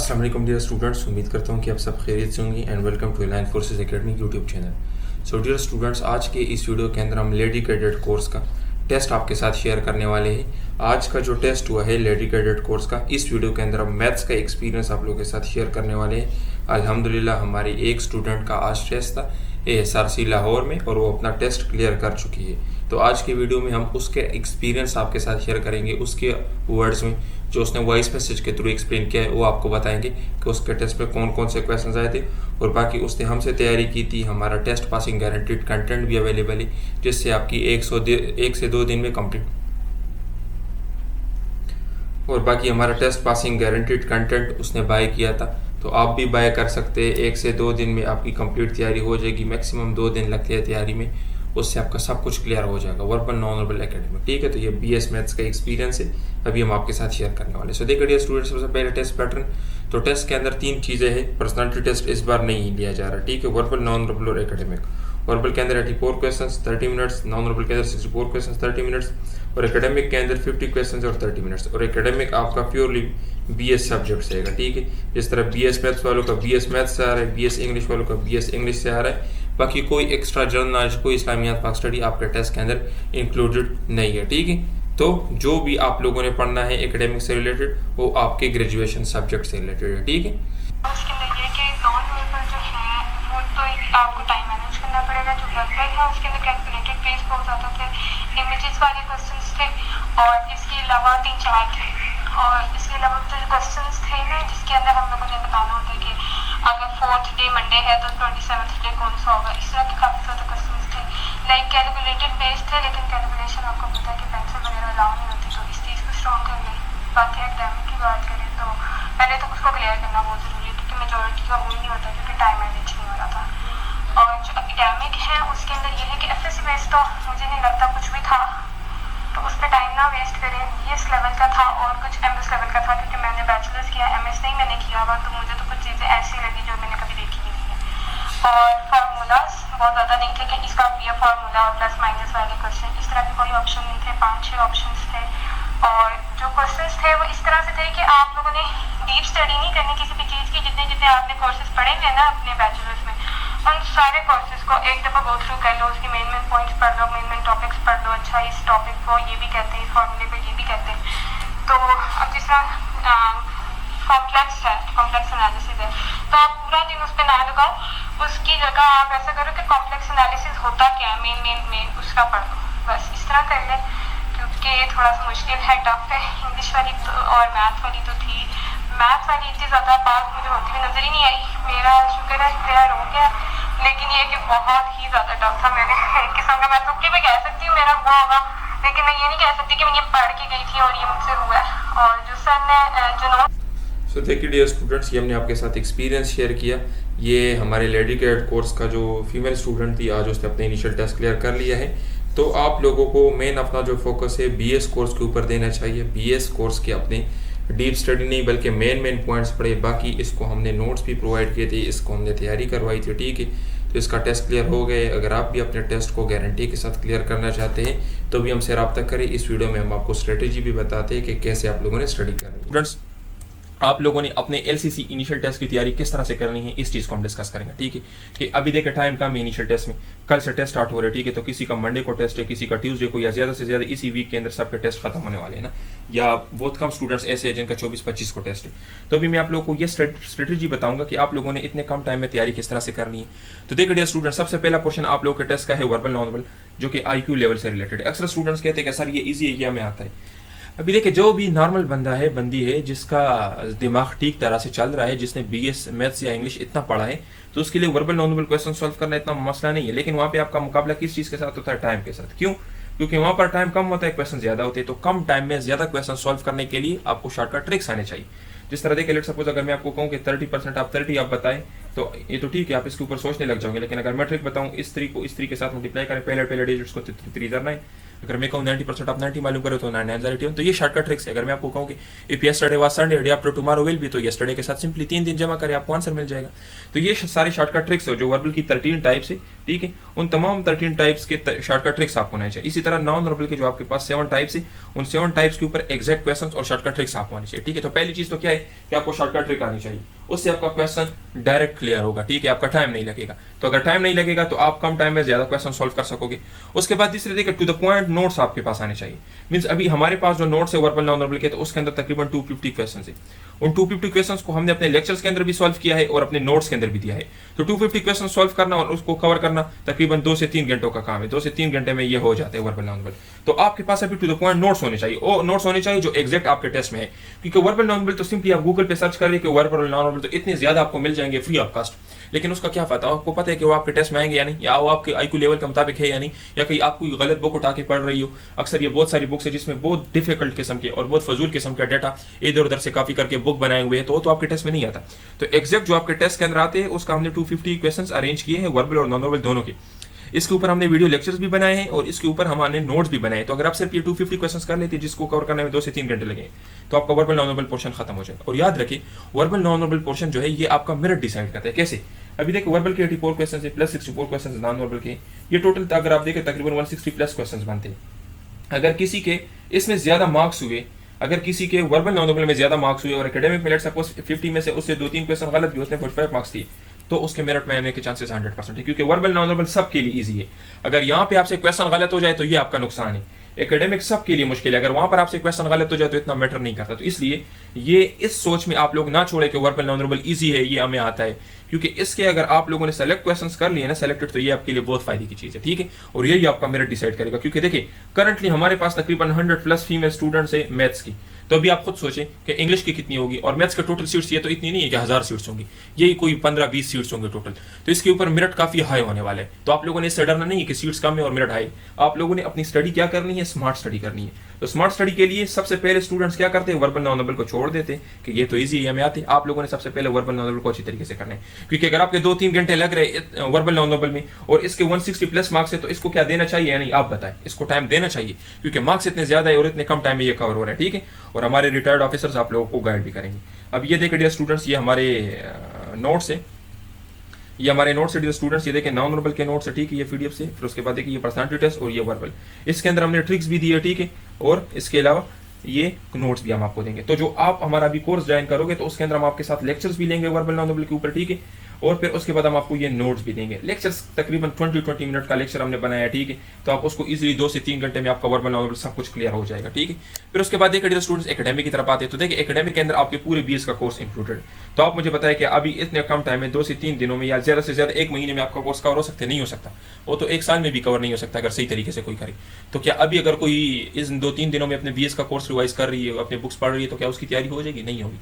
अस्सलाम वालेकुम dear students, उम्मीद करता हूँ कि आप सब खैरियत से होंगे and welcome to Align Forces Academy YouTube channel. So dear students, आज के इस वीडियो के अंदर हम लेडी कैडेट कोर्स का टेस्ट आपके साथ शेयर करने वाले हैं। आज का जो टेस्ट हुआ है लेडी कैडेट कोर्स का, इस वीडियो के अंदर हम मैथ्स का एक्सपीरियंस आप लोगों के साथ शेयर करने वाले हैं। अल्हम्दुलिल्लाह हमारी एक स्टूडेंट का आज टेस्ट था एएसआरसी लाहौर में और वो अपना टेस्ट क्लियर कर चुकी है। तो आज की वीडियो में हम उसके एक्सपीरियंस आपके साथ शेयर करेंगे, उसके वर्ड्स में जो उसने वॉइस मैसेज के थ्रू एक्सप्लेन किया है वो आपको बताएंगे कि उसके टेस्ट में कौन कौन से क्वेश्चंस आए थे। और बाकी उसने हमसे तैयारी की थी, हमारा टेस्ट पासिंग गारंटीड कंटेंट भी अवेलेबल है जिससे आपकी 1 से 2 दिन में कंप्लीट। और बाकी हमारा टेस्ट पासिंग गारंटीड कंटेंट उसने बाय किया था, तो आप भी बाय कर सकते हैं। 1 से 2 दिन में आपकी कंप्लीट तैयारी हो जाएगी, मैक्सिमम 2 दिन लगते हैं तैयारी में, उससे आपका सब कुछ क्लियर हो जाएगा वर्बल नॉन वर्बल एकेडमिक। ठीक है, तो ये बीएस मैथ्स का एक्सपीरियंस है, अभी हम आपके साथ शेयर करने वाले। सो देखिए स्टूडेंट्स, सबसे पहले टेस्ट पैटर्न। तो टेस्ट के अंदर 3 चीज़ें हैं। पर्सनालिटी टेस्ट इस बार नहीं लिया जा रहा, ठीक है। वर्बल नॉन वर्बल और एकेडमिक। वर्बल के अंदर 84 क्वेश्चंस 30 मिनट्स, नॉन वर्बल के अंदर 64 क्वेश्चंस 30 मिनट्स और एकेडमिक के अंदर 50 क्वेश्चंस और 30 मिनट्स। और एकेडमिक आपका प्योरली बीएस सब्जेक्ट से आएगा, ठीक है। जिस तरह बीएस मैथ्स वालों का बीएस मैथ्स से आ रहा है, बीएस इंग्लिश वालों का बीएस इंग्लिश से आ रहा है। बाकी कोई एक्स्ट्रा जनरल नॉलेज, कोई इस्लामियात पाक स्टडी आपके टेस्ट के अंदर इंक्लूडेड नहीं है, ठीक है। तो जो भी आप लोगों ने पढ़ना है एकेडमिक से रिलेटेड वो आपके ग्रेजुएशन सब्जेक्ट से रिलेटेड है, ठीक है। उसके अंदर ये कि नॉन वर्बल जो है वो तो आपको टाइम मैनेज करना पड़ेगा। जो वर्बल है उसके अंदर कैलकुलेटेड बेस बहुत ज़्यादा थे, इमेजेस वाले क्वेश्चंस थे और इसके अलावा 3-4 थे। और इसके अलावा जो क्वेश्चंस थे ना जिसके अंदर हम लोगों ने बताना होता है कि अगर 4th डे मंडे है तो 27th डे कौन सा होगा, इस तरह के काफ़ी ज़्यादा क्वेश्चंस थे। लाइक कैलकुलेटेड बेस थे, लेकिन कैलकुलेशन आपको पता है कि पेंसिल वगैरह अलाउ नहीं होती, तो इस चीज़ को स्ट्रॉन्ग कर लें। बाकी एकेडमिक की बात करें तो पहले तो उसको क्लियर करना बहुत ज़रूरी है क्योंकि मेजोरिटी का वो नहीं होता क्योंकि टाइम मैनेज नहीं हो रहा था। और जो एकेडमिक है उसके अंदर ये है कि एफएससी बेस तो मुझे नहीं लगता कुछ भी था, तो उस पर टाइम ना वेस्ट करें। बीएस लेवल का था और कुछ एमएस लेवल का था, क्योंकि मैंने बैचलर्स किया, एमएस नहीं मैंने किया हुआ, तो मुझे तो कुछ चीज़ें ऐसी लगी जो मैंने कभी देखी ही नहीं है। और फार्मूलाज बहुत ज़्यादा नहीं थे कि इसका ये फार्मूला और प्लस माइनस वाले क्वेश्चन, इस तरह के कोई ऑप्शन नहीं थे, 5-6 ऑप्शन थे। और जो क्वेश्चंस थे वो इस तरह से थे कि आप लोगों ने डीप स्टडी नहीं करनी किसी भी चीज़ की। जितने जितने आपने कोर्सेज पढ़े हैं ना अपने बैचलर्स में, उन सारे कोर्सेज को एक दफ़ा गो थ्रू कर लो, उसके मेन पॉइंट्स पढ़ लो, मेन टॉपिक्स पढ़ लो। अच्छा, इस टॉपिक को ये भी कहते हैं, इस फॉर्मूले को ये भी कहते हैं। तो अब जिस तरह कॉम्प्लेक्स है, कॉम्प्लेक्स एनालिसिस है, तो आप पूरा दिन उस पर ना लगाओ, उसकी जगह आप ऐसा करो कि कॉम्प्लेक्स एनालिसिस होता क्या है, मेन उसका पढ़ लो, बस इस तरह कर लें। क्योंकि थोड़ा सा मुश्किल है, टफ है। इंग्लिश वाली तो और मैथ वाली तो थी, मैथ वाली इतनी ज़्यादा पास मुझे होती हुई नज़र ही नहीं आई। मेरा शुक्र है क्लियर हो गया, लेकिन ये कि बहुत ही ज़्यादा टफ था। मैंने एक किस्म का, मैं तुक्के पे कह सकती हूँ मेरा हुआ होगा, लेकिन मैं ये नहीं कह सकती कि मैं ये पढ़ के गई थी और ये मुझसे हुआ है। और जो सर ने जो नोट सो देखिए डियर स्टूडेंट्स, ये हमने आपके साथ एक्सपीरियंस शेयर किया। ये हमारे लेडी कैडेट कोर्स का जो फीमेल स्टूडेंट थी, आज उसने अपने इनिशियल टेस्ट क्लियर कर लिया है। तो आप लोगों को मेन अपना जो फोकस है बीएस कोर्स के ऊपर देना चाहिए। बीएस कोर्स के अपने डीप स्टडी नहीं बल्कि मेन पॉइंट्स पढ़े। बाकी इसको हमने नोट्स भी प्रोवाइड किए थे, इसको हमने तैयारी करवाई थी, ठीक है। तो इसका टेस्ट क्लियर हो गए। अगर आप भी अपने टेस्ट को गारंटी के साथ क्लियर करना चाहते हैं तो भी हमसे रब्ता करें। इस वीडियो में हम आपको स्ट्रेटेजी भी बताते हैं कि कैसे आप लोगों ने स्टडी करनी है। स्टूडेंट्स, आप लोगों ने अपने एलसीसी इनिशियल टेस्ट की तैयारी किस तरह से करनी है, इस चीज़ को हम डिस्कस करेंगे, ठीक है। कि अभी देखिए टाइम कम है इनिशियल टेस्ट में, कल से टेस्ट स्टार्ट हो रहे हैं, ठीक है। तो किसी का मंडे को टेस्ट है, किसी का ट्यूसडे को, या ज़्यादा से ज़्यादा इसी वीक के अंदर सबके टेस्ट खत्म होने वाले हैं ना, या बहुत कम स्टूडेंट्स ऐसे हैं जिनका 24-25 को टेस्ट है। तो अभी मैं आप लोगों को ये स्ट्रेटेजी बताऊंगा कि आप लोगों ने इतने कम टाइम में तैयारी किस तरह से करनी है। तो देखिए डियर स्टूडेंट, सबसे पहला क्वेश्चन आप लोगों के टेस्ट का है वर्बल नॉन वर्बल, जो कि आईक्यू लेवल से रिलेटेड है। अक्सर स्टूडेंट्स कहते हैं कि सर ये ईजी है, ये हमें आता है। अभी देखिए, जो भी नॉर्मल बंदा है, बंदी है, जिसका दिमाग ठीक तरह से चल रहा है, जिसने बीएस मैथ्स या इंग्लिश इतना पढ़ा है, तो उसके लिए verbal non verbal question solve करना इतना मसला नहीं है। लेकिन वहाँ पे आपका मुकाबला किस चीज़ के साथ होता है? टाइम के साथ। क्यों? क्योंकि वहाँ पर टाइम कम होता है, क्वेश्चन ज़्यादा होते हैं। तो कम टाइम में ज़्यादा क्वेश्चन सॉल्व करने के लिए आपको शॉर्टकट ट्रिक्स आने चाहिए। जिस तरह देखिए, लेट सपोज अगर मैं आपको कहूँ कि 30% आप 30 आप बताएं, तो ये तो ठीक है, आप इसके ऊपर सोचने लग जाओगे। लेकिन अगर मैं ट्रिक बताऊँ, इस 3 को इस 3 के साथ मल्टीप्लाई करें, पहले डिजिट्स को 3 3 9, अगर मैं कहूँ 90% आप 90 मालूम करो तो 9 तो ये शॉर्टकट ट्रिक्स है। अगर मैं आपको कहूँ कि if yesterday was Sunday day after tomorrow will be, तो येस्टरडे के साथ सिंपली 3 दिन जमा करें, आपको आंसर मिल जाएगा। तो ये सारे शॉर्टकट ट्रिक्स है जो वर्बल की 13 टाइप्स है, ठीक है, उन तमाम 13 टाइप्स के शॉर्टकट ट्रिक्स आपको होने चाहिए। इसी तरह नॉन वर्बल के जो आपके पास 7 टाइप्स है, उन 7 टाइप्स के ऊपर एग्जैक्ट क्वेश्चन और शॉर्टकट ट्रिक्स आपको आनी चाहिए, ठीक है। तो पहली चीज तो क्या है कि आपको शॉर्टकट ट्रिक आनी चाहिए, उससे आपका क्वेश्चन डायरेक्ट क्लियर होगा, ठीक है, आपका टाइम नहीं लगेगा। तो अगर टाइम नहीं लगेगा तो आप कम टाइम में ज्यादा क्वेश्चन सॉल्व कर सकोगे। उसके बाद तीसरे देखिए टू द पॉइंट नोट्स आपके पास आने चाहिए। मींस अभी हमारे पास जो नोट्स है वर्बल नॉन वर्बल के, तो उसके अंदर तकरीबन 250 क्वेश्चन है। उन 250 क्वेश्चंस को हमने अपने लेक्चर्स के अंदर भी सॉल्व किया है और अपने नोट्स के अंदर भी दिया है। तो 250 क्वेश्चन सॉल्व करना और उसको कवर करना तकरीबन 2 से 3 घंटों का काम है। 2 से 3 घंटे में ये हो जाते हैं वर्बल नॉन वर्बल। तो आपके पास अभी टू द पॉइंट नोट्स होने चाहिए, और नोट्स होने चाहिए जो एग्जैक्ट आपके टेस्ट में है। क्योंकि वर्बल नॉन वर्बल तो सिंपली आप गूगल पे सर्च करें कि वर्बल नॉन वर्बल, तो इतने ज्यादा आपको मिल जाएंगे फ्री ऑफ कॉस्ट, लेकिन उसका क्या पता, आपको पता है कि वो आपके टेस्ट में आएंगे या नहीं, या वो आपके आईक्यू लेवल के मुताबिक है या नहीं, या कहीं आप कोई गलत बुक उठा के पढ़ रही हो। अक्सर ये बहुत सारी बुक्स है जिसमें बहुत डिफिकल्ट किस्म के और बहुत फजूल किस्म का डाटा इधर उधर से कॉपी करके बुक बनाए हुए हैं, तो वो तो आपके टेस्ट में नहीं आता। तो एग्जैक्ट जो आपके टेस्ट के अंदर आते हैं उसका हमने 250 क्वेश्चन अरेंज किए हैं वर्बल और नॉन वर्बल दोनों के। इसके ऊपर हमने वीडियो लेक्चर्स भी बनाए हैं और इसके ऊपर हमने नोट्स भी बनाए। तो अगर आप सिर्फ ये 250 क्वेश्चंस कर लेते हैं जिसको कवर करने में 2 से 3 घंटे लगे, तो आपका वर्बल नॉन वर्बल पोर्शन खत्म हो जाएगा। और याद रखिए वर्बल नॉन वर्बल पोर्शन जो है ये आपका मेरिट डिसाइड करता है। कैसे? अभी देखिए वर्बल के 84 क्वेश्चन है प्लस 64 क्वेश्चन नॉन वर्बल के, ये टोटल अगर आप देखें तकरीबन 160 प्लस क्वेश्चन बनते हैं। अगर किसी के इसमें ज्यादा मार्क्स हुए, अगर किसी के वर्बल नॉन वर्बल में ज्यादा मार्क्स हुए और एकेडमिक में लेट सपोज 50 में से उससे 2-3 क्वेश्चन गलत भी, उसने 45 मार्क्स दिए, तो उसके मेरिट में आने के चांसेस 100% है, क्योंकि वर्बल नॉन वर्बल सबके लिए इजी है। अगर यहाँ पे आपसे क्वेश्चन गलत हो जाए तो ये आपका नुकसान है। एकेडमिक सबके लिए मुश्किल है, अगर वहां पर आपसे क्वेश्चन गलत हो जाए तो इतना मैटर नहीं करता। तो इसलिए ये इस सोच में आप लोग ना छोड़े कि वर्बल नॉन वर्बल इजी है, ये हमें आता है, क्योंकि इसके अगर आप लोगों ने सेलेक्ट क्वेश्चंस कर लिए ना सेलेक्टेड, तो ये आपके लिए बहुत फायदे की चीज है, ठीक है। और यही आपका मेरिट डिसाइड करेगा। क्योंकि देखिए करंटली हमारे पास तकरीबन 100 प्लस फीमेल स्टूडेंट्स है मैथ्स की, तो अभी आप खुद सोचें कि इंग्लिश की कितनी होगी, और मैथ्स के टोटल सीट्स ये तो इतनी नहीं है कि 1000 सीट्स होंगी, यही कोई 15-20 सीट्स होंगे टोटल। तो इसके ऊपर मेरिट काफी हाई होने वाला है। तो आप लोगों ने इससे डरना नहीं है कि सीट्स कम है और मेरिट हाई। आप लोगों ने अपनी स्टडी क्या करनी है, स्मार्ट स्टडी करनी है। तो स्मार्ट स्टडी के लिए सबसे पहले स्टूडेंट्स क्या करते हैं, वर्बल नॉन वर्बल को छोड़ देते हैं कि ये तो इजी है, हमें आती है। आप लोगों ने सबसे पहले वर्बल नॉन वर्बल को अच्छी तरीके से करना है, क्योंकि अगर आपके 2-3 घंटे लग रहे वर्बल नॉन वर्बल में और इसके 160 प्लस मार्क्स है, तो इसको क्या देना चाहिए या नहीं, आप बताएं। इसको टाइम देना चाहिए, क्योंकि मार्क्स इतने ज्यादा है और इतने कम टाइम में ये कवर हो रहा है, ठीक है। और हमारे रिटायर्ड ऑफिसर्स आप लोगों को गाइड भी करेंगे। अब ये देखिए डियर स्टूडेंट्स, ये हमारे नोट्स है, ये हमारे नोट्स है डियर स्टूडेंट्स। ये देखिए नॉन वर्बल के नोट्स है, ठीक है, ये पीडीएफ से। फिर उसके बाद देखिए ये पर्सनालिटी टेस्ट और ये वर्बल, इसके अंदर हमने ट्रिक्स भी दी है, ठीक है। और इसके अलावा ये नोट्स भी हम आपको देंगे। तो जो आप हमारा अभी कोर्स ज्वाइन करोगे तो उसके अंदर हम आपके साथ लेक्चर्स भी लेंगे वर्बल नॉन वर्बल के ऊपर, ठीक है। और फिर उसके बाद हम आपको ये नोट्स भी देंगे। लेक्चर्स तकरीबन 20 मिनट का लेक्चर हमने बनाया है, ठीक है। तो आप उसको इजीली 2 से 3 घंटे में आपका वर्बल नॉन वर्बल सब कुछ क्लियर हो जाएगा, ठीक है। फिर उसके बाद देखिए स्टूडेंट्स एकेडमिक की तरफ आते हैं। तो देखिए एकेडमिक के अंदर आपके पूरे बीएस का कोर्स इंक्लूडेड। तो आप मुझे बताएं कि अभी इतने कम टाइम में 2 से 3 दिनों में या ज्यादा से ज्यादा 1 महीने में आपका कोर्स कवर हो सकता है? नहीं हो सकता। वो तो 1 साल में भी कवर नहीं हो सकता अगर सही तरीके से कोई करे। तो क्या अभी अगर कोई इस 2-3 दिनों में अपने बीएस का कोर्स रिवाइज कर रही है, अपने बुक्स पढ़ रही है, तो क्या उसकी तैयारी हो जाएगी? नहीं होगी।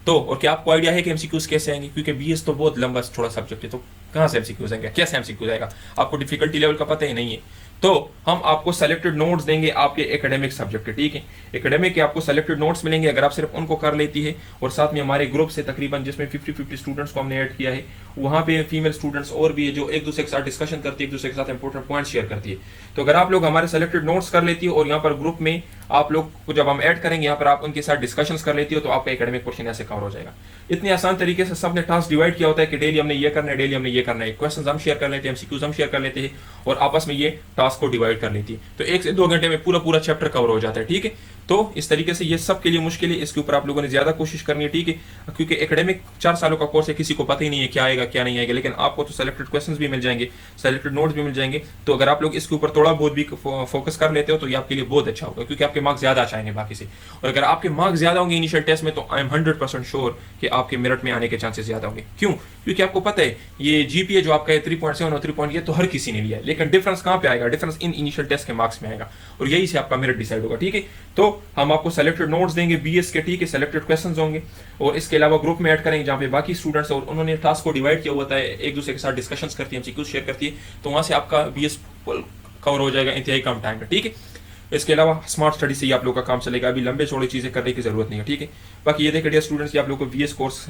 तो और क्या आपको आइडिया है कि एमसीक्यूज कैसे आएंगे? क्योंकि बीएस तो बहुत लंबा थोड़ा सब्जेक्ट है, तो कहाँ से एमसीक्यूज आएंगे, कैसे एमसीक्यूज आएगा? आपको डिफिकल्टी लेवल का पता ही नहीं है। तो हम आपको सेलेक्टेड नोट्स देंगे आपके एकेडमिक सब्जेक्ट के, ठीक है। एकेडमिक के आपको सेलेक्टेड नोट्स मिलेंगे अगर आप सिर्फ उनको कर लेती है। और साथ में हमारे ग्रुप से तकरीबन जिसमें 50 स्टूडेंट्स को हमने ऐड किया है, वहाँ पे फीमेल स्टूडेंट्स और भी है जो एक दूसरे के साथ डिस्कशन करती है, एक दूसरे के साथ इंपॉर्टेंट पॉइंट शेयर करती है। तो अगर आप लोग हमारे सेलेक्टेड नोट्स कर लेती हो और यहाँ पर ग्रुप में आप लोग को जब हम ऐड करेंगे यहाँ पर आप उनके साथ डिस्कशंस कर लेती हो, तो आपका एकेडमिक पोर्शन ऐसे कवर हो जाएगा। इतने आसान तरीके से सबने टास्क डिवाइड किया होता है कि डेली हमने ये करना है, डेली हमने ये करना है। क्वेश्चंस हम शेयर कर लेते हैं, एमसीक्यूज हम शेयर कर लेते हैं और आपस में ये टास्क को डिवाइड कर लेती है। तो 1 से 2 घंटे में पूरा चैप्टर कवर हो जाता है, ठीक है। तो इस तरीके से ये सब के लिए मुश्किल है, इसके ऊपर आप लोगों ने ज्यादा कोशिश करनी है, ठीक है। क्योंकि एकेडमिक 4 सालों का कोर्स है, किसी को पता ही नहीं है क्या आएगा क्या नहीं आएगा, लेकिन आपको तो सेलेक्टेड क्वेश्चंस भी मिल जाएंगे, सेलेक्टेड नोट्स भी मिल जाएंगे। तो अगर आप लोग इसके ऊपर थोड़ा बहुत भी फोकस कर लेते हो तो ये आपके लिए बहुत अच्छा होगा, क्योंकि आपके मार्क्स ज्यादा आएंगे बाकी से। और अगर आपके मार्क्स ज्यादा होंगे इनिशियल टेस्ट में, तो आई एम 100% श्योर कि आपके मेरिट में आने के चांसेस ज्यादा होंगे। क्यों? क्योंकि आपको पता है ये जीपीए जो आपका है 3.7 और 3 ये तो हर किसी ने लिया है, लेकिन डिफरेंस कहाँ पे आएगा? डिफरेंस इन इनिशियल टेस्ट के मार्क्स में आएगा, और यही से आपका मेरिट डिसाइड होगा, ठीक है। तो हम आपको सेलेक्टेड नोट्स देंगे बीएस के, ठीक है, सेलेक्टेड क्वेश्चंस होंगे, और इसके अलावा ग्रुप में ऐड करेंगे जहाँ पे बाकी स्टूडेंट्स और उन्होंने टास्क को डिवाइड किया होता है, एक दूसरे के साथ डिस्कशंस करती है, एमसीक्यूज शेयर करती है, तो वहां से आपका बीएस कवर हो जाएगा इंतहाई कम टाइम में, ठीक है। इसके अलावा स्मार्ट स्टडी से ही आप लोग का काम चलेगा, अभी लंबे चौड़े चीज़ें करने की ज़रूरत नहीं है, ठीक है। बाकी ये देखिए डियर स्टूडेंट्स, ये आप लोगों को VS कोर्स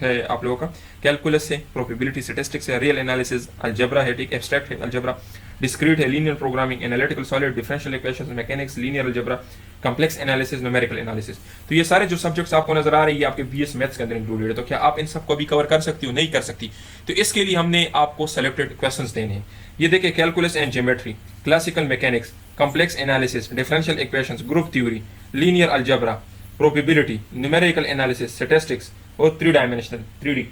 है आप लोगों का, कैलकुलस है, प्रोबेबिलिटी स्टैटिस्टिक्स है, रियल एनालिसिस, अलजेब्रा है, ठीक, एब्स्ट्रैक्ट है अलजेब्रा, डिस्क्रीट है, linear programming, analytical solid, differential equations, mechanics, linear algebra, complex analysis, numerical analysis. तो ये सारे जो सब्जेक्ट्स आपको नजर आ रही है आपके BS मैथ्स के अंदर इंक्लूडेड है। तो क्या आप इन सबको भी कवर कर सकती हो? नहीं कर सकती। तो इसके लिए हमने आपको सेलेक्टेड क्वेश्चंस देने हैं। ये देखिए calculus and geometry, classical mechanics, complex analysis, differential equations, group theory, linear algebra, probability, numerical analysis, statistics और 3 डायमेंशनल 3D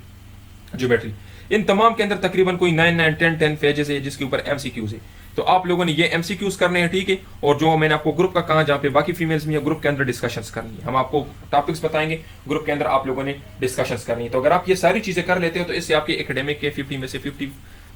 ज्योमेट्री। इन तमाम के अंदर तकरीबन कोई 9 10 पेजेस है जिसके ऊपर MCQs है। तो आप लोगों ने ये MCQs करने हैं, ठीक है। और जो मैंने आपको ग्रुप का कहा जहाँ पे बाकी फीमेल्स भी है, ग्रुप के अंदर डिस्कशंस करनी है, हम आपको टॉपिक्स बताएंगे, ग्रुप के अंदर आप लोगों ने डिस्कशंस करनी है। तो अगर आप ये सारी चीजें कर लेते हो तो इससे आपके एकेडमिक के 50 में से 50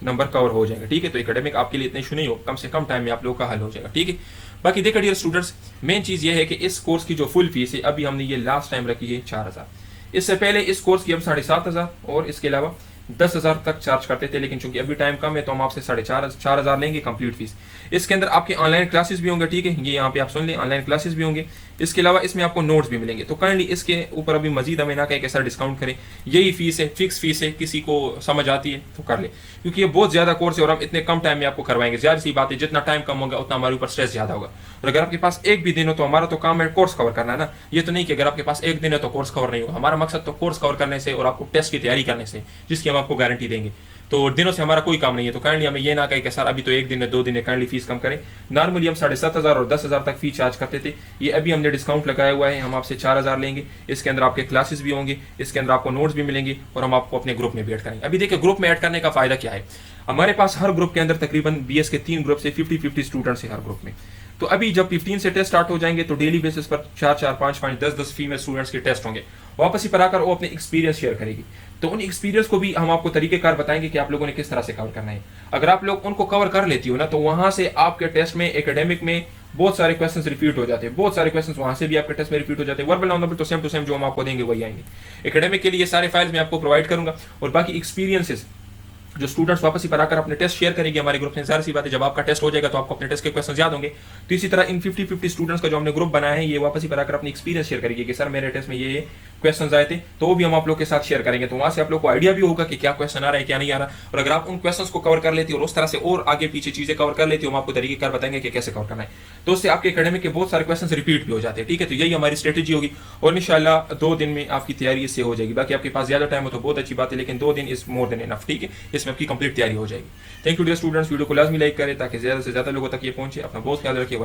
नंबर कवर हो जाएंगे, ठीक है। तो एकेडमिक आपके लिए इतने इशू नहीं हो, कम से कम टाइम में आप लोगों का हल हो जाएगा, ठीक है। बाकी देखिए डियर स्टूडेंट्स, मेन चीज ये है कि इस कोर्स की जो फुल फीस है अभी हमने ये लास्ट टाइम रखी है 4000। इससे पहले इस कोर्स की हम 7500 और इसके अलावा 10,000 तक चार्ज करते थे, लेकिन चूंकि अभी टाइम कम है तो हम आपसे 4,500 लेंगे कंप्लीट फीस। इसके अंदर आपके ऑनलाइन क्लासेस भी होंगे, ठीक है, ये यहाँ पे आप सुन लें, ऑनलाइन क्लासेस भी होंगे। इसके अलावा इसमें आपको नोट्स भी मिलेंगे। तो काइंडली इसके ऊपर अभी मजीद हमें ना कहें कैसा डिस्काउंट करें, यही फीस है, फिक्स फीस है, किसी को समझ आती है तो कर ले, क्योंकि ये बहुत ज्यादा कोर्स है और हम इतने कम टाइम में आपको करवाएंगे। ज्यादा सी बात है, जितना टाइम कम होगा उतना हमारे ऊपर स्ट्रेस ज्यादा होगा। और अगर आपके पास एक भी दिन हो तो हमारा तो काम है कोर्स कवर करना है ना, ये तो नहीं कि अगर आपके पास एक दिन है तो कोर्स कवर नहीं होगा। हमारा मकसद तो कोर्स कवर करने से और आपको टेस्ट की तैयारी करने से, जिसकी हम आपको गारंटी देंगे। तो दिनों से हमारा कोई काम नहीं है। तो काइंडली हमें ये ना कहे कि सर अभी तो एक दिन है 2 दिन है, काइंडली फीस कम करें। नॉर्मली हम 7,500 और 10,000 तक फी चार्ज करते थे, ये अभी हमने डिस्काउंट लगाया हुआ है, हम आपसे 4,000 लेंगे। इसके अंदर आपके क्लासेस भी होंगे, इसके अंदर आपको नोट्स भी मिलेंगे और हम आपको अपने ग्रुप में भी ऐड करेंगे। अभी देखिए ग्रुप में ऐड करने का फायदा क्या है, हमारे पास हर ग्रुप के अंदर तकरीबन BS के 3 ग्रुप से 50-50 स्टूडेंट्स हैं हर ग्रुप में। तो अभी जब 15 से टेस्ट स्टार्ट हो जाएंगे तो डेली बेसिस पर 4-4, 5-5, 10-10 फीमेल स्टूडेंट्स के टेस्ट होंगे। वापस ही पर आकर वो अपने एक्सपीरियंस शेयर करेगी। तो उन एक्सपीरियंस को भी हम आपको तरीकेकार बताएंगे कि आप लोगों ने किस तरह से कवर करना है। अगर आप लोग उनको कवर कर लेती हो ना, तो वहां से आपके टेस्ट में एकेडमिक में बहुत सारे क्वेश्चंस रिपीट हो जाते हैं, बहुत सारे क्वेश्चंस वहां से भी आपके टेस्ट में रिपीट हो जाते हैं। वर्बल नॉन वर्बल तो सेम टू सेम जो हम आपको देंगे वही आएंगे। एकेडमिक के लिए ये सारे फाइल्स मैं आपको प्रोवाइड करूंगा और बाकी एक्सपीरियंसेस जो स्टूडेंट्स वापस ही पर आकर अपने टेस्ट शेयर करेंगे हमारे ग्रुप में। जाहिर सी बात है, जब आपका टेस्ट हो जाएगा तो आपको अपने टेस्ट के क्वेश्चन याद होंगे। तो इसी तरह इन 50-50 स्टूडेंट्स का जो हमने ग्रुप बनाया है, ये वापस ही पर आकर अपनी एक्सपीरियंस शेयर करेंगे कि सर मेरे टेस्ट में ये क्वेश्चन आए थे, तो वो भी हम आप लोग के साथ शेयर करेंगे। तो वहां से आप लोग को आइडिया भी होगा कि क्या क्वेश्चन आ रहा है क्या नहीं आ रहा। और अगर आप उन क्वेश्चंस को कवर कर लेती हो और उस तरह से और आगे पीछे चीजें कवर कर लेती हो, हम आपको तरीकेकार बताएंगे कि कैसे कवर करना है। तो उससे आपके एकेडमिक के बहुत सारे क्वेश्चन रिपीट भी हो जाते हैं, ठीक है। तो यही हमारी स्ट्रेटेजी होगी और इंशाल्लाह 2 दिन में आपकी तैयारी इससे हो जाएगी। बाकी आपके पास ज्यादा टाइम हो तो बहुत अच्छी बात है, लेकिन 2 दिन इज मोर देन इनफ, ठीक है। इसमें आपकी कंप्लीट तैयारी हो जाएगी। Thank you dear students, video को लाजमी लाइक करें ताकि ज्यादा से ज्यादा लोगों तक ये पहुंचे। अपना बहुत ख्याल रखिए।